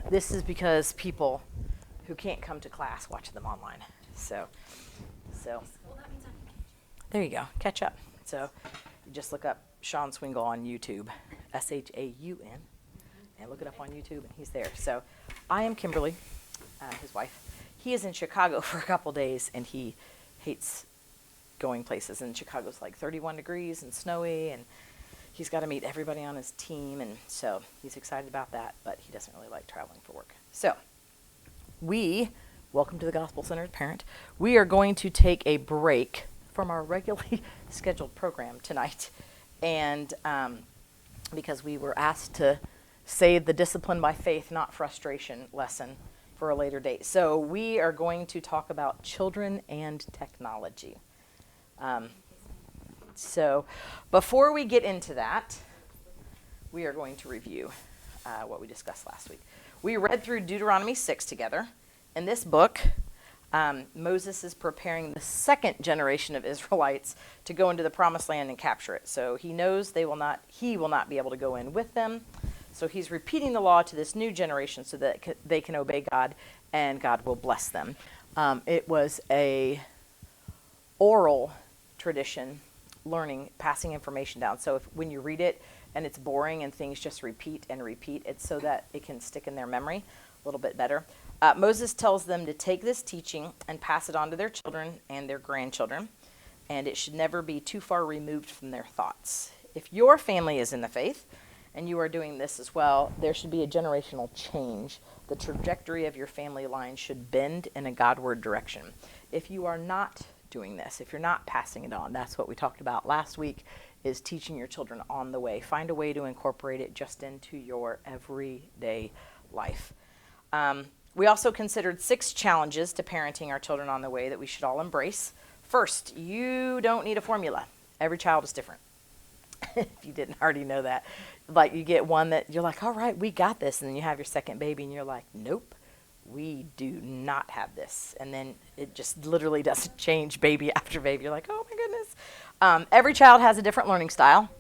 This is because people who can't come to class watch them online. So there you go, catch up. So you just look up Sean Swingle on YouTube, Shaun, and look it up on YouTube, and he's there. So I am Kimberly, his wife. He is in Chicago for a couple days, and he hates going places. And Chicago's like 31 degrees and snowy, and he's got to meet everybody on his team, and so he's excited about that, but he doesn't really like traveling for work. So welcome to the Gospel-Centered Parent. We are going to take a break from our regularly scheduled program tonight, and because we were asked to save the discipline by faith, not frustration lesson for a later date. So we are going to talk about children and technology. So before we get into that, we are going to review what we discussed last week. We read through Deuteronomy 6 together. In this book, Moses is preparing the second generation of Israelites to go into the promised land and capture it. So he knows he will not be able to go in with them. So he's repeating the law to this new generation so that they can obey God and God will bless them. It was a oral tradition, learning, passing information down. So when you read it and it's boring and things just repeat and repeat, it's so that it can stick in their memory a little bit better. Moses tells them to take this teaching and pass it on to their children and their grandchildren, and it should never be too far removed from their thoughts. If your family is in the faith and you are doing this as well, there should be a generational change. The trajectory of your family line should bend in a Godward direction. If you are not doing this, if you're not passing it on, that's what we talked about last week, is teaching your children on the way. Find a way to incorporate it just into your everyday life. We also considered 6 challenges to parenting our children on the way that we should all embrace. First, you don't need a formula. Every child is different. If you didn't already know that. Like you get one that you're like, all right, we got this. And then you have your second baby and you're like, nope, we do not have this. And then it just literally doesn't change baby after baby. You're like, oh my goodness. Every child has a different learning style.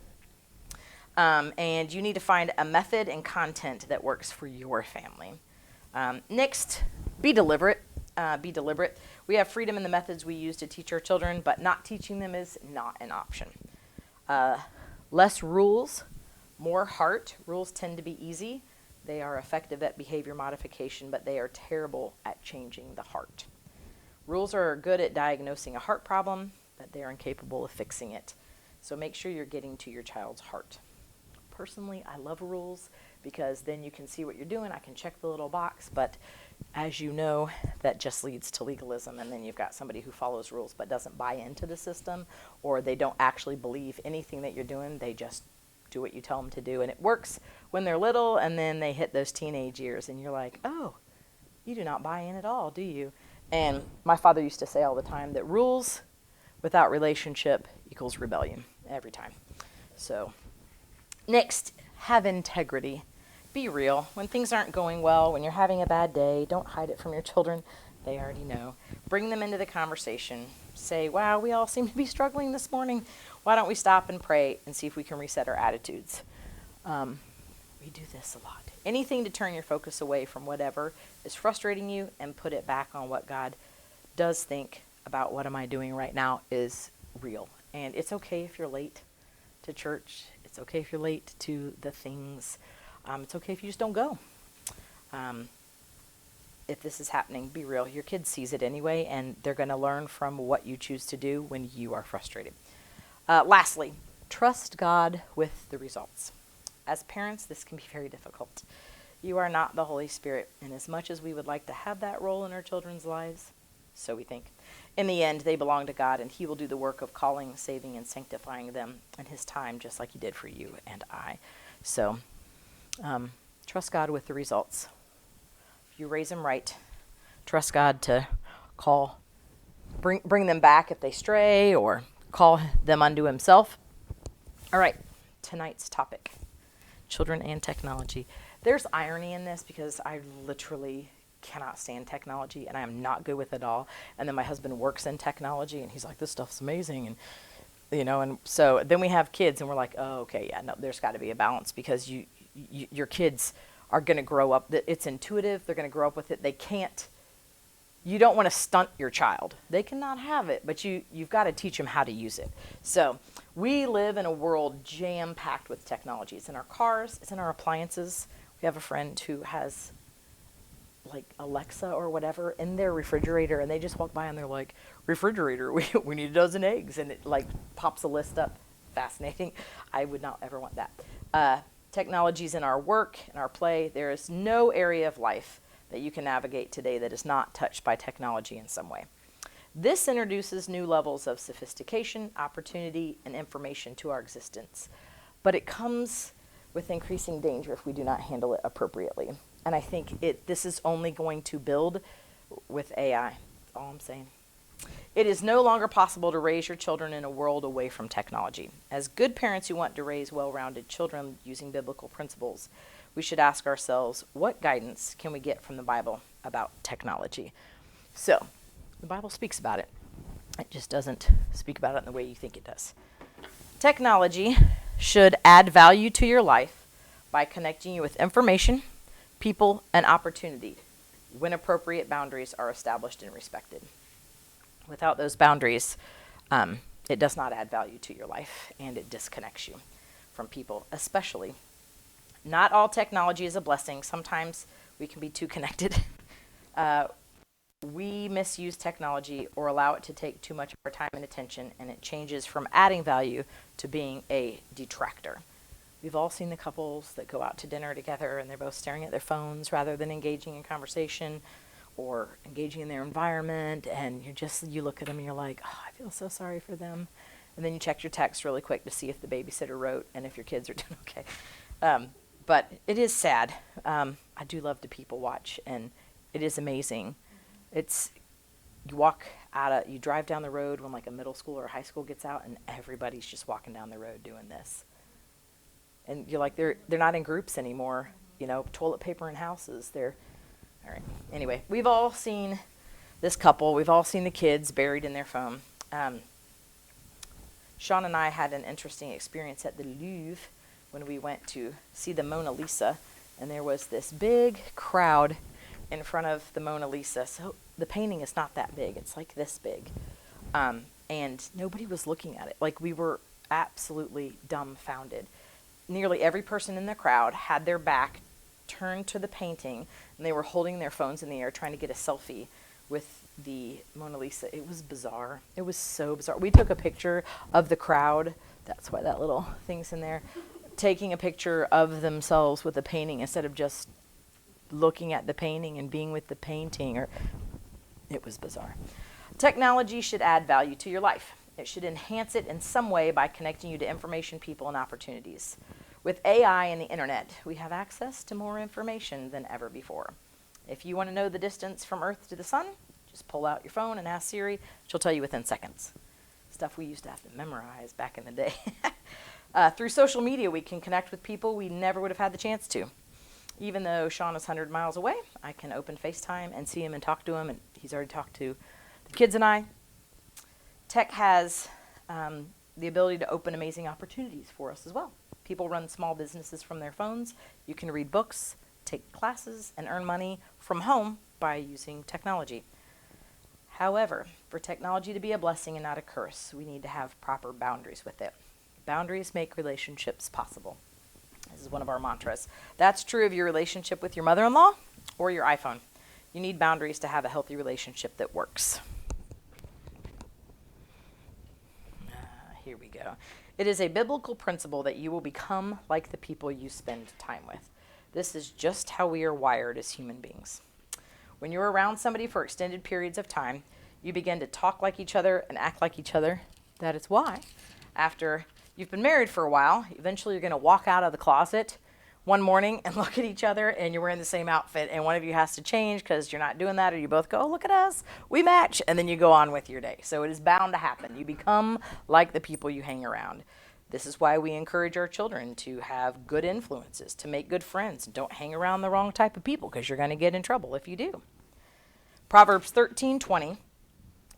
And you need to find a method and content that works for your family. Next, be deliberate. We have freedom in the methods we use to teach our children, but not teaching them is not an option. Less rules, more heart. Rules tend to be easy. They are effective at behavior modification, but they are terrible at changing the heart. Rules are good at diagnosing a heart problem, but they are incapable of fixing it. So make sure you're getting to your child's heart. Personally, I love rules because then you can see what you're doing. I can check the little box, but as you know, that just leads to legalism, and then you've got somebody who follows rules but doesn't buy into the system, or they don't actually believe anything that you're doing. They just do what you tell them to do, and it works when they're little, and then they hit those teenage years, and you're like, oh, you do not buy in at all, do you? And my father used to say all the time that rules without relationship equals rebellion every time. So next, have integrity. Be real. When things aren't going well, when you're having a bad day, don't hide it from your children. They already know. Bring them into the conversation. Say, wow, we all seem to be struggling this morning. Why don't we stop and pray and see if we can reset our attitudes? We do this a lot. Anything to turn your focus away from whatever is frustrating you and put it back on what God does think about what am I doing right now is real. And it's okay if you're late to church. It's okay if you're late to the things. It's okay if you just don't go. If this is happening, be real. Your kid sees it anyway, and they're going to learn from what you choose to do when you are frustrated. Lastly, trust God with the results. As parents, this can be very difficult. You are not the Holy Spirit, and as much as we would like to have that role in our children's lives, so we think, in the end, they belong to God, and He will do the work of calling, saving, and sanctifying them in His time, just like He did for you and I. So, trust God with the results. If you raise them right, trust God to bring them back if they stray, or call them unto Himself. All right, tonight's topic, children and technology. There's irony in this because I literally cannot stand technology, and I am not good with it all. And then my husband works in technology, and he's like, this stuff's amazing. And, you know, and so then we have kids, and we're like, oh, okay, yeah, no, there's got to be a balance, because your kids are going to grow up, that it's intuitive, they're going to grow up with it. You don't want to stunt your child. They cannot have it, but you've got to teach them how to use it. So we live in a world jam-packed with technology. It's in our cars, it's in our appliances. We have a friend who has like Alexa or whatever in their refrigerator, and they just walk by and they're like, refrigerator, we need a dozen eggs, and it like pops a list up. Fascinating. I would not ever want that. Technologies in our work, in our play. There is no area of life that you can navigate today that is not touched by technology in some way. This introduces new levels of sophistication, opportunity, and information to our existence. But it comes with increasing danger if we do not handle it appropriately. And I think this is only going to build with AI. That's all I'm saying. It is no longer possible to raise your children in a world away from technology. As good parents who want to raise well-rounded children using biblical principles, we should ask ourselves, what guidance can we get from the Bible about technology? So, the Bible speaks about it. It just doesn't speak about it in the way you think it does. Technology should add value to your life by connecting you with information, people, and opportunity when appropriate boundaries are established and respected. Without those boundaries, it does not add value to your life, and it disconnects you from people, especially. Not all technology is a blessing. Sometimes we can be too connected. We misuse technology or allow it to take too much of our time and attention, and it changes from adding value to being a detractor. We've all seen the couples that go out to dinner together and they're both staring at their phones rather than engaging in conversation or engaging in their environment, and you look at them and you're like, oh, I feel so sorry for them. And then you check your text really quick to see if the babysitter wrote and if your kids are doing okay. But it is sad. I do love to people watch, and it is amazing. You drive down the road when like a middle school or a high school gets out, and everybody's just walking down the road doing this. And you're like, they're not in groups anymore. Toilet paper in houses. All right. Anyway, we've all seen this couple. We've all seen the kids buried in their phone. Sean and I had an interesting experience at the Louvre when we went to see the Mona Lisa, and there was this big crowd in front of the Mona Lisa. So the painting is not that big. It's like this big. And nobody was looking at it. Like, we were absolutely dumbfounded. Nearly every person in the crowd had their back turned to the painting, and they were holding their phones in the air trying to get a selfie with the Mona Lisa. It was bizarre. It was so bizarre. We took a picture of the crowd. That's why that little thing's in there. Taking a picture of themselves with the painting instead of just looking at the painting and being with the painting. It was bizarre. Technology should add value to your life. It should enhance it in some way by connecting you to information, people, and opportunities. With AI and the internet, we have access to more information than ever before. If you want to know the distance from Earth to the sun, just pull out your phone and ask Siri. She'll tell you within seconds. Stuff we used to have to memorize back in the day. Through social media, we can connect with people we never would have had the chance to. Even though Sean is 100 miles away, I can open FaceTime and see him and talk to him, and he's already talked to the kids and I. Tech has the ability to open amazing opportunities for us as well. People run small businesses from their phones. You can read books, take classes, and earn money from home by using technology. However, for technology to be a blessing and not a curse, we need to have proper boundaries with it. Boundaries make relationships possible. This is one of our mantras. That's true of your relationship with your mother-in-law or your iPhone. You need boundaries to have a healthy relationship that works. Here we go. It is a biblical principle that you will become like the people you spend time with. This is just how we are wired as human beings. When you're around somebody for extended periods of time, you begin to talk like each other and act like each other. That is why, after you've been married for a while, eventually you're going to walk out of the closet one morning and look at each other, and you're wearing the same outfit, and one of you has to change because you're not doing that, or you both go, oh, look at us, we match, and then you go on with your day. So it is bound to happen. You become like the people you hang around. This is why we encourage our children to have good influences, to make good friends. Don't hang around the wrong type of people because you're going to get in trouble if you do. Proverbs 13:20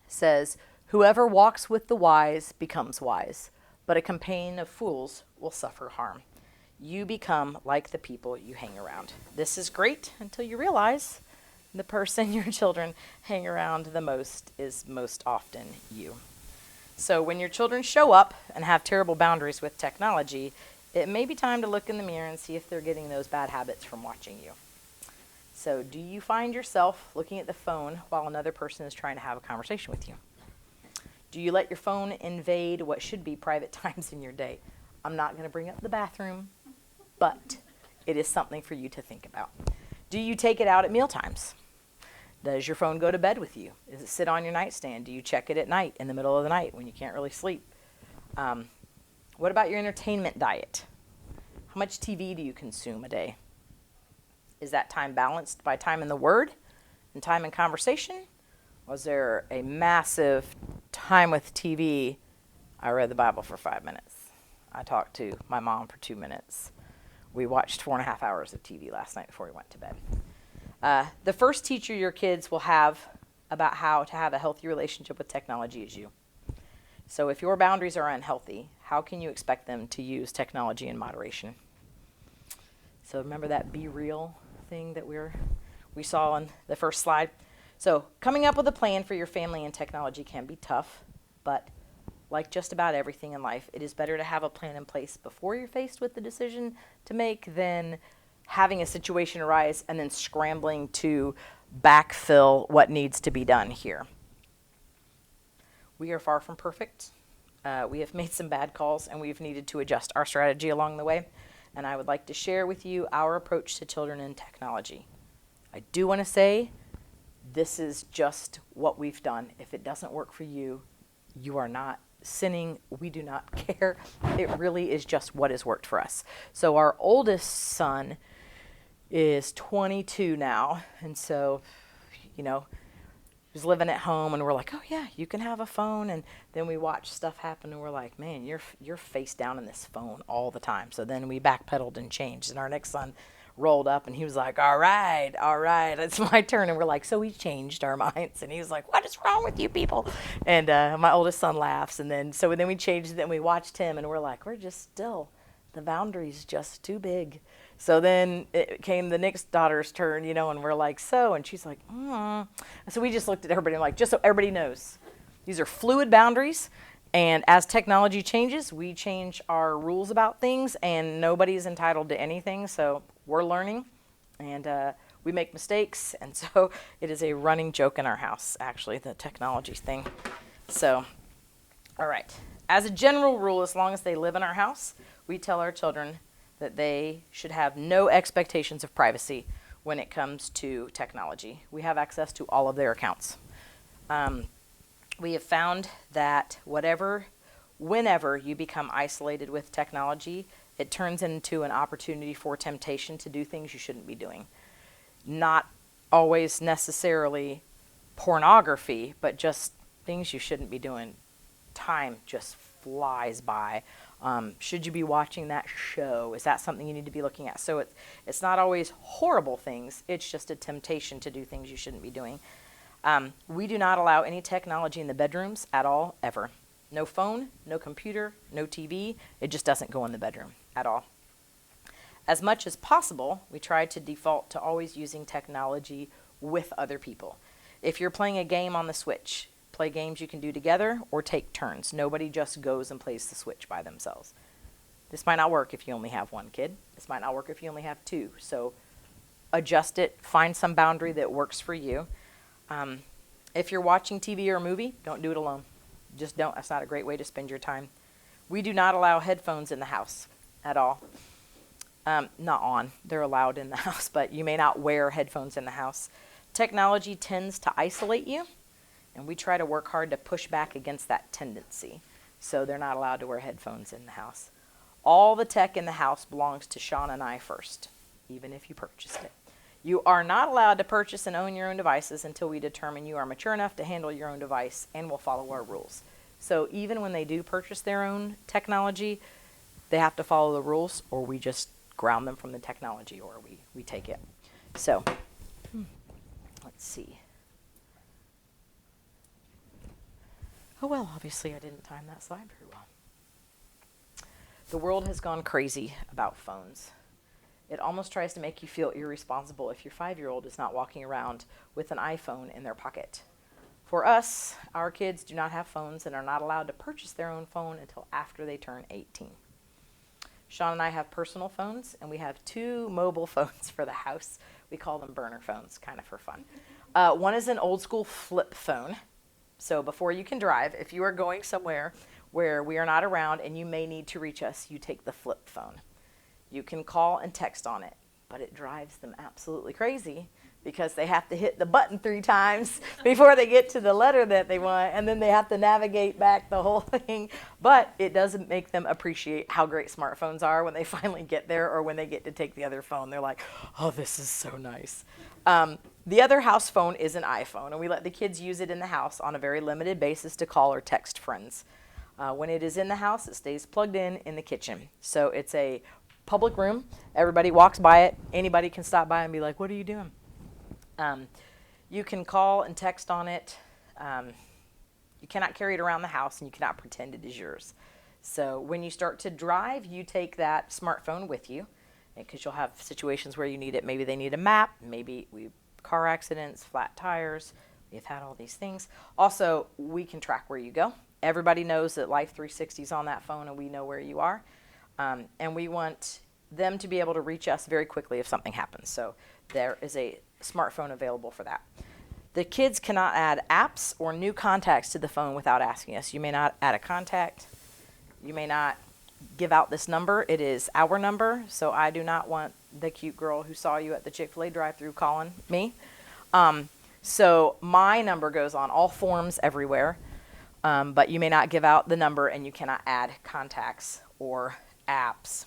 says, whoever walks with the wise becomes wise, but a companion of fools will suffer harm. you become like the people you hang around. This is great until you realize the person your children hang around the most is most often you. So when your children show up and have terrible boundaries with technology, it may be time to look in the mirror and see if they're getting those bad habits from watching you. So do you find yourself looking at the phone while another person is trying to have a conversation with you? Do you let your phone invade what should be private times in your day? I'm not going to bring up the bathroom, but it is something for you to think about. Do you take it out at meal times? Does your phone go to bed with you? Does it sit on your nightstand? Do you check it at night, in the middle of the night when you can't really sleep? What about your entertainment diet? How much TV do you consume a day? Is that time balanced by time in the Word and time in conversation? Was there a massive time with TV? I read the Bible for 5 minutes. I talked to my mom for 2 minutes. We watched 4.5 hours of TV last night before we went to bed. The first teacher your kids will have about how to have a healthy relationship with technology is you. So if your boundaries are unhealthy, how can you expect them to use technology in moderation? So remember that be real thing that we saw on the first slide? So coming up with a plan for your family and technology can be tough, but like just about everything in life, it is better to have a plan in place before you're faced with the decision to make than having a situation arise and then scrambling to backfill what needs to be done here. We are far from perfect. We have made some bad calls and we've needed to adjust our strategy along the way. And I would like to share with you our approach to children and technology. I do want to say this is just what we've done. If it doesn't work for you, you are not sinning. We do not care. It really is just what has worked for us. So our oldest son is 22 now. And so, he was living at home and we're like, oh yeah, you can have a phone. And then we watch stuff happen and we're like, man, you're face down in this phone all the time. So then we backpedaled and changed. And our next son rolled up and he was like, all right, it's my turn. And we're like, so we changed our minds. And he was like, what is wrong with you people? And my oldest son laughs. And then we changed it and we watched him and we're like, we're just still, the boundary's just too big. So then it came the next daughter's turn, and we're like, so, and she's like, And so we just looked at everybody and like, just so everybody knows, these are fluid boundaries. And as technology changes, we change our rules about things and nobody's entitled to anything. So we're learning and we make mistakes. And so it is a running joke in our house, actually, the technology thing. So, all right. As a general rule, as long as they live in our house, we tell our children that they should have no expectations of privacy when it comes to technology. We have access to all of their accounts. We have found that whenever you become isolated with technology, it turns into an opportunity for temptation to do things you shouldn't be doing. Not always necessarily pornography, but just things you shouldn't be doing. Time just flies by. Should you be watching that show? Is that something you need to be looking at? So it's not always horrible things. It's just a temptation to do things you shouldn't be doing. We do not allow any technology in the bedrooms at all, ever. No phone, no computer, no TV. It just doesn't go in the bedroom at all. As much as possible, we try to default to always using technology with other people. If you're playing a game on the Switch, play games you can do together or take turns. Nobody just goes and plays the Switch by themselves. This might not work if you only have one kid. This might not work if you only have two. So adjust it, find some boundary that works for you. If you're watching TV or a movie, don't do it alone. Just don't. That's not a great way to spend your time. We do not allow headphones in the house at all. Not on. They're allowed in the house, but you may not wear headphones in the house. Technology tends to isolate you. And we try to work hard to push back against that tendency. So they're not allowed to wear headphones in the house. All the tech in the house belongs to Sean and I first, even if you purchased it. You are not allowed to purchase and own your own devices until we determine you are mature enough to handle your own device and will follow our rules. So even when they do purchase their own technology, they have to follow the rules or we just ground them from the technology or we take it. So let's see. Oh, well, obviously I didn't time that slide very well. The world has gone crazy about phones. It almost tries to make you feel irresponsible if your 5-year-old is not walking around with an iPhone in their pocket. For us, our kids do not have phones and are not allowed to purchase their own phone until after they turn 18. Sean and I have personal phones, and we have 2 mobile phones for the house. We call them burner phones, kind of for fun. One is an old school flip phone. So before you can drive, if you are going somewhere where we are not around and you may need to reach us, you take the flip phone. You can call and text on it, but it drives them absolutely crazy because they have to hit the button 3 times before they get to the letter that they want, and then they have to navigate back the whole thing. But it doesn't make them appreciate how great smartphones are when they finally get there, or when they get to take the other phone. They're like, oh, this is so nice. The other house phone is an iPhone, and we let the kids use it in the house on a very limited basis to call or text friends. When it is in the house, it stays plugged in the kitchen. So it's a public room. Everybody walks by it. Anybody can stop by and be like, what are you doing? You can call and text on it. You cannot carry it around the house, and you cannot pretend it is yours. So when you start to drive, you take that smartphone with you, because you'll have situations where you need it. Maybe they need a map. Maybe car accidents, flat tires. We've had all these things. Also, we can track where you go. Everybody knows that Life 360 is on that phone, and we know where you are. And we want them to be able to reach us very quickly if something happens. So there is a smartphone available for that. The kids cannot add apps or new contacts to the phone without asking us. You may not add a contact. You may not give out this number. It is our number, so I do not want the cute girl who saw you at the Chick-fil-A drive-thru calling me. So my number goes on all forms everywhere, but you may not give out the number, and you cannot add contacts or apps.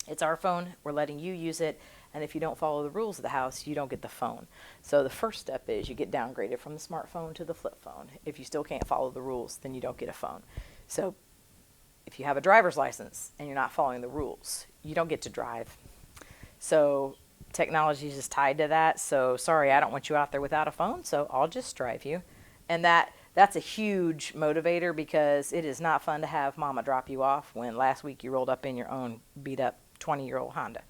It's our phone. We're letting you use it. And if you don't follow the rules of the house, you don't get the phone. So the first step is you get downgraded from the smartphone to the flip phone. If you still can't follow the rules, then you don't get a phone. So if you have a driver's license and you're not following the rules, you don't get to drive. So technology is just tied to that. So sorry, I don't want you out there without a phone, so I'll just drive you. And that's a huge motivator, because it is not fun to have mama drop you off when last week you rolled up in your own beat-up 20-year-old Honda.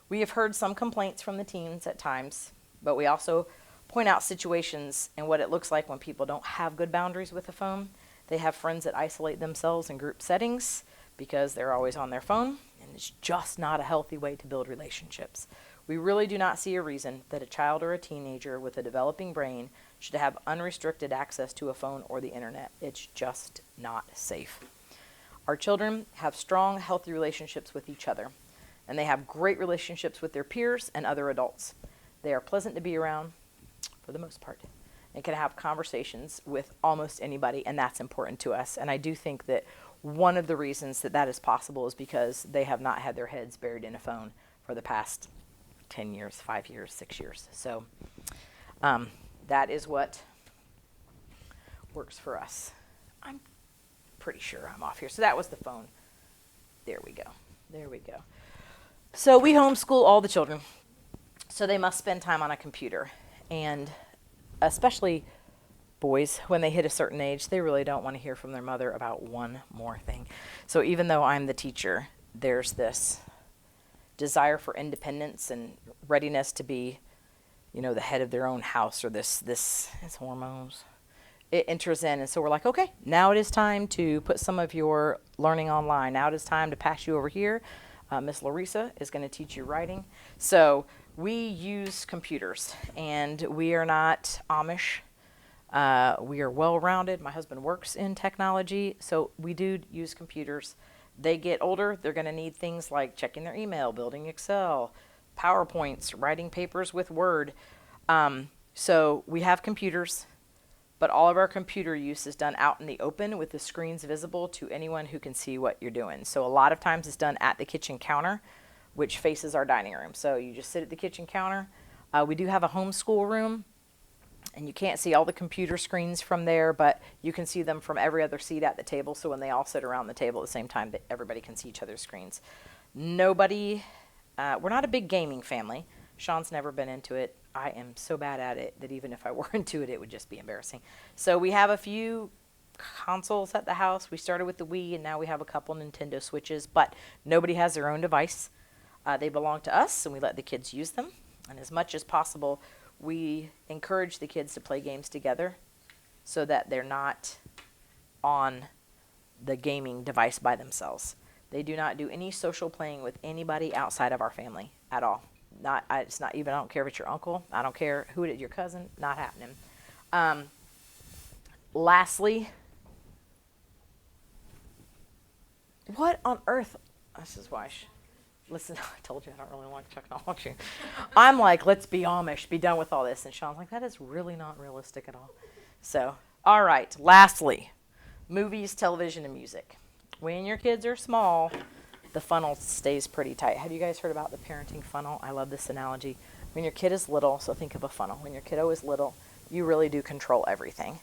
We have heard some complaints from the teens at times, but we also point out situations and what it looks like when people don't have good boundaries with the phone. They have friends that isolate themselves in group settings because they're always on their phone, and it's just not a healthy way to build relationships. We really do not see a reason that a child or a teenager with a developing brain should have unrestricted access to a phone or the internet. It's just not safe. Our children have strong, healthy relationships with each other, and they have great relationships with their peers and other adults. They are pleasant to be around for the most part, and can have conversations with almost anybody, and that's important to us. And I do think that one of the reasons that that is possible is because they have not had their heads buried in a phone for the past 10 years, 5 years, 6 years. So that is what works for us. I'm pretty sure I'm off here. So that was the phone. There we go. There we go. So we homeschool all the children. So they must spend time on a computer. And especially boys, when they hit a certain age, they really don't want to hear from their mother about one more thing. So even though I'm the teacher, there's this desire for independence and readiness to be, the head of their own house, or this it's hormones. It enters in, and so we're like, okay, now it is time to put some of your learning online. Now it is time to pass you over here. Miss Larissa is going to teach you writing. So we use computers, and we are not Amish. We are well-rounded. My husband works in technology, so we do use computers. They get older, they're going to need things like checking their email, building Excel, PowerPoints, writing papers with Word. So we have computers, but all of our computer use is done out in the open with the screens visible to anyone who can see what you're doing. So a lot of times it's done at the kitchen counter, which faces our dining room. So you just sit at the kitchen counter. We do have a homeschool room, and you can't see all the computer screens from there, but you can see them from every other seat at the table. So when they all sit around the table at the same time, that everybody can see each other's screens. We're not a big gaming family. Sean's never been into it. I am so bad at it that even if I were into it, it would just be embarrassing. So we have a few consoles at the house. We started with the Wii, and now we have a couple Nintendo Switches, but nobody has their own device. They belong to us, and we let the kids use them. And as much as possible, we encourage the kids to play games together so that they're not on the gaming device by themselves. They do not do any social playing with anybody outside of our family at all. It's not even, I don't care if it's your uncle, I don't care who it is, your cousin, not happening. Lastly, what on earth, this is why listen, I told you I don't really like technology. I'm like, let's be Amish, be done with all this. And Sean's like, that is really not realistic at all. So, all right, lastly, movies, television, and music. When your kids are small, the funnel stays pretty tight. Have you guys heard about the parenting funnel? I love this analogy. When your kid is little, so think of a funnel. When your kiddo is little, you really do control everything.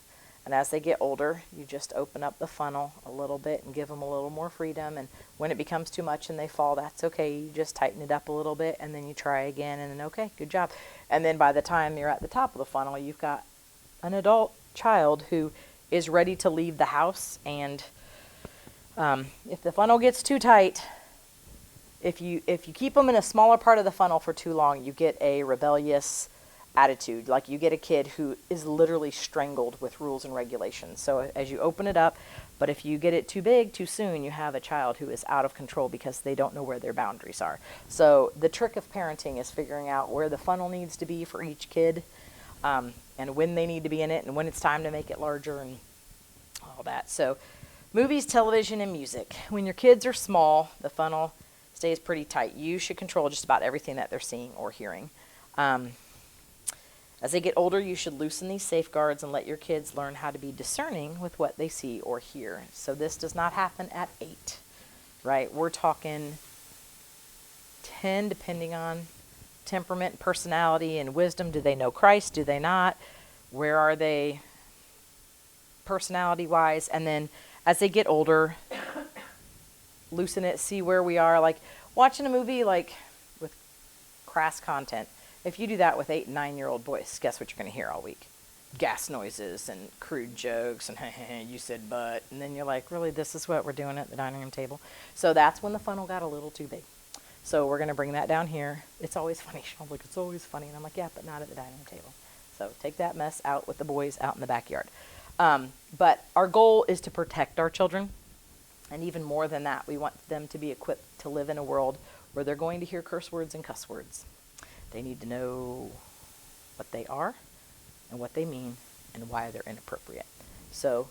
And as they get older, you just open up the funnel a little bit and give them a little more freedom. And when it becomes too much and they fall, that's okay. You just tighten it up a little bit, and then you try again, and then, okay, good job. And then by the time you're at the top of the funnel, you've got an adult child who is ready to leave the house. And if the funnel gets too tight, if you keep them in a smaller part of the funnel for too long, you get a rebellious attitude. Like you get a kid who is literally strangled with rules and regulations. So as you open it up, but if you get it too big too soon, you have a child who is out of control because they don't know where their boundaries are. So the trick of parenting is figuring out where the funnel needs to be for each kid, and when they need to be in it, and when it's time to make it larger, and all that. So movies, television, and music. When your kids are small, the funnel stays pretty tight. You should control just about everything that they're seeing or hearing. As they get older, you should loosen these safeguards and let your kids learn how to be discerning with what they see or hear. So this does not happen at 8, right? We're talking 10, depending on temperament, personality, and wisdom. Do they know Christ? Do they not? Where are they personality-wise? And then as they get older, loosen it, see where we are. Like watching a movie like with crass content. If you do that with 8 and 9-year-old boys, guess what you're going to hear all week? Gas noises and crude jokes and you said but. And then you're like, really, this is what we're doing at the dining room table? So that's when the funnel got a little too big. So we're going to bring that down here. It's always funny. Sean's like, it's always funny. And I'm like, yeah, but not at the dining room table. So take that mess out with the boys out in the backyard. But our goal is to protect our children. And even more than that, we want them to be equipped to live in a world where they're going to hear curse words and cuss words. They need to know what they are and what they mean and why they're inappropriate. So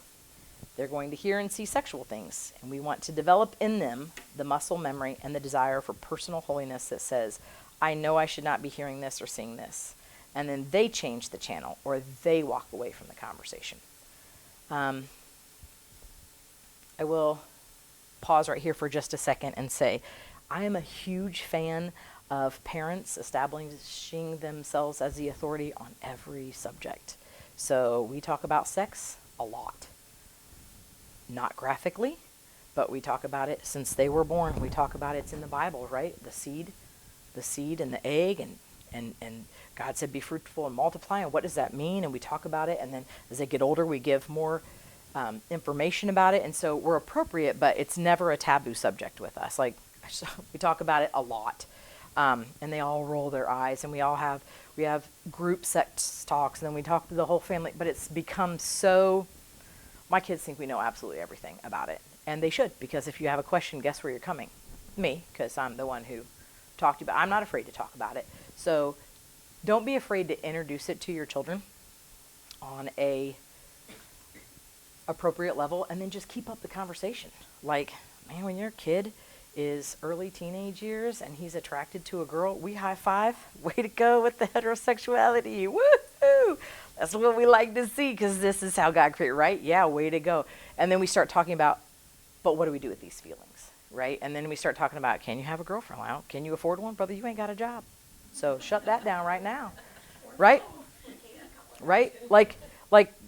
they're going to hear and see sexual things, and we want to develop in them the muscle memory and the desire for personal holiness that says, I know I should not be hearing this or seeing this. And then they change the channel or they walk away from the conversation. I will pause right here for just a second and say, I am a huge fan of parents establishing themselves as the authority on every subject. So we talk about sex a lot. Not graphically, but we talk about it since they were born. We talk about it's in the Bible, right? The seed and the egg, and God said be fruitful and multiply, and what does that mean? And we talk about it, and then as they get older, we give more information about it, and so we're appropriate, but it's never a taboo subject with us. Like, we talk about it a lot. And they all roll their eyes, and we have group sex talks, and then we talk to the whole family, but it's become so, my kids think we know absolutely everything about it, and they should, because if you have a question, guess where you're coming? Me, because I'm the one who talked about it. I'm not afraid to talk about it. So don't be afraid to introduce it to your children on a appropriate level, and then just keep up the conversation. Like, man, when your kid is early teenage years and he's attracted to a girl, we high five. Way to go with the heterosexuality. Woohoo! That's what we like to see, because this is how God created, right? Yeah, way to go. And then we start talking about, but what do we do with these feelings, right? And then we start talking about, can you have a girlfriend? Well, can you afford one? Brother, you ain't got a job. So shut that down right now. Right? Right? Like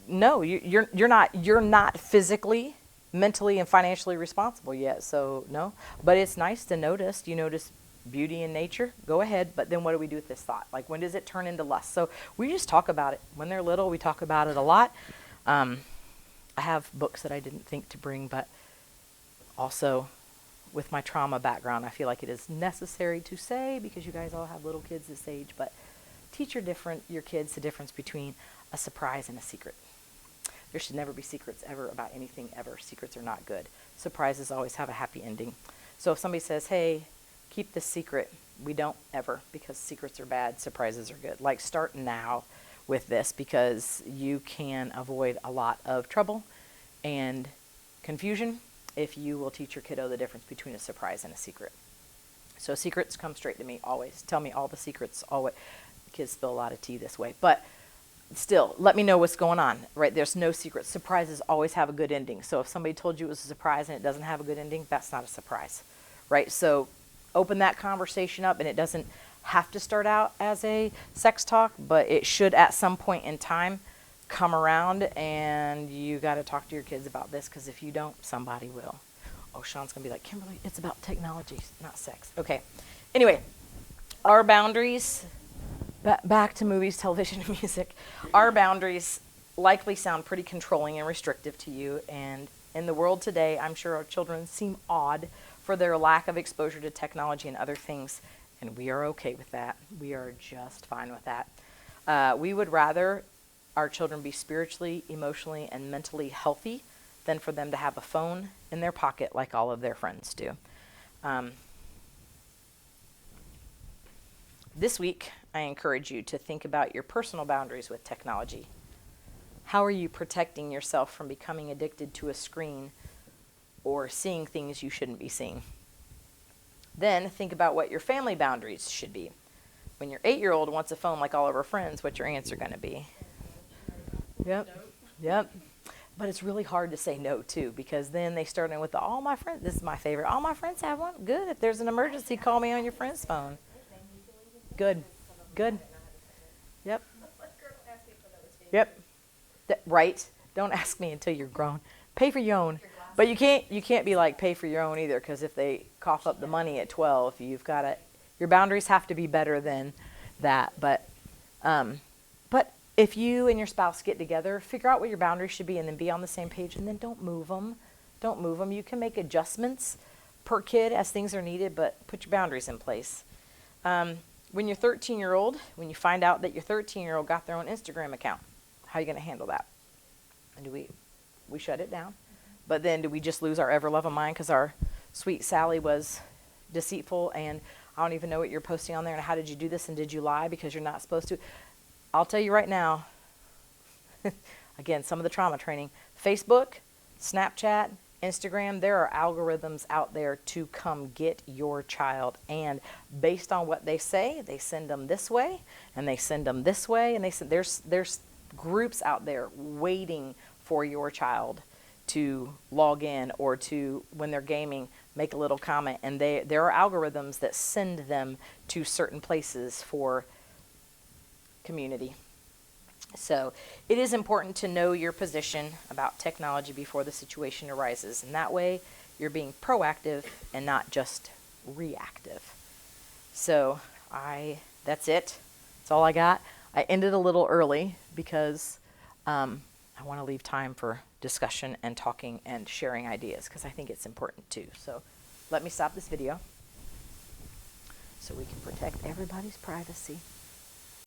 no, you're not physically, mentally, and financially responsible yet. So no, but it's nice to notice. Do you notice beauty in nature? Go ahead. But then what do we do with this thought? Like, when does it turn into lust? So we just talk about it. When they're little, we talk about it a lot. I have books that I didn't think to bring, but also with my trauma background, I feel like it is necessary to say, because you guys all have little kids this age, but teach your kids the difference between a surprise and a secret. There should never be secrets ever about anything ever. Secrets are not good. Surprises always have a happy ending. So if somebody says, hey, keep this secret, we don't ever, because secrets are bad, surprises are good. Like, start now with this, because you can avoid a lot of trouble and confusion if you will teach your kiddo the difference between a surprise and a secret. So secrets come straight to me always. Tell me all the secrets. Always. Kids spill a lot of tea this way, but still, let me know what's going on, right? There's no secret. Surprises always have a good ending. So if somebody told you it was a surprise and it doesn't have a good ending, that's not a surprise, right? So open that conversation up, and it doesn't have to start out as a sex talk, but it should at some point in time come around, and you got to talk to your kids about this, because if you don't, somebody will. Oh, Sean's going to be like, Kimberly, it's about technology, not sex. Okay. Anyway, our boundaries, back to movies, television, and music. Our boundaries likely sound pretty controlling and restrictive to you, and in the world today, I'm sure our children seem odd for their lack of exposure to technology and other things, and we are okay with that. We are just fine with that. We would rather our children be spiritually, emotionally, and mentally healthy than for them to have a phone in their pocket like all of their friends do. This week, I encourage you to think about your personal boundaries with technology. How are you protecting yourself from becoming addicted to a screen or seeing things you shouldn't be seeing? Then think about what your family boundaries should be. When your 8-year-old wants a phone like all of her friends, what's your answer going to be? Yep. But it's really hard to say no, too, because then they start in with all my friends. This is my favorite. All my friends have one. Good. If there's an emergency, call me on your friend's phone. Good. Yep. Right. Don't ask me until you're grown. Pay for your own. But you can't be like, pay for your own either, because if they cough up the money at 12, your boundaries have to be better than that. But if you and your spouse get together, figure out what your boundaries should be, and then be on the same page, and then don't move them. You can make adjustments per kid as things are needed, but put your boundaries in place. When your 13-year-old, when you find out that your 13-year-old got their own Instagram account, how are you going to handle that? And do we shut it down? But then do we just lose our ever-loving mind because our sweet Sally was deceitful, and I don't even know what you're posting on there, and how did you do this, and did you lie because you're not supposed to? I'll tell you right now, again, some of the trauma training, Facebook, Snapchat, Instagram, there are algorithms out there to come get your child, and based on what they say, they send them this way, and they send them this way, and there's groups out there waiting for your child to log in, or to, when they're gaming, make a little comment, and there are algorithms that send them to certain places for community. So it is important to know your position about technology before the situation arises, and that way you're being proactive and not just reactive. So that's it. That's all I got. I ended a little early because I want to leave time for discussion and talking and sharing ideas, because I think it's important too. So let me stop this video so we can protect everybody's privacy.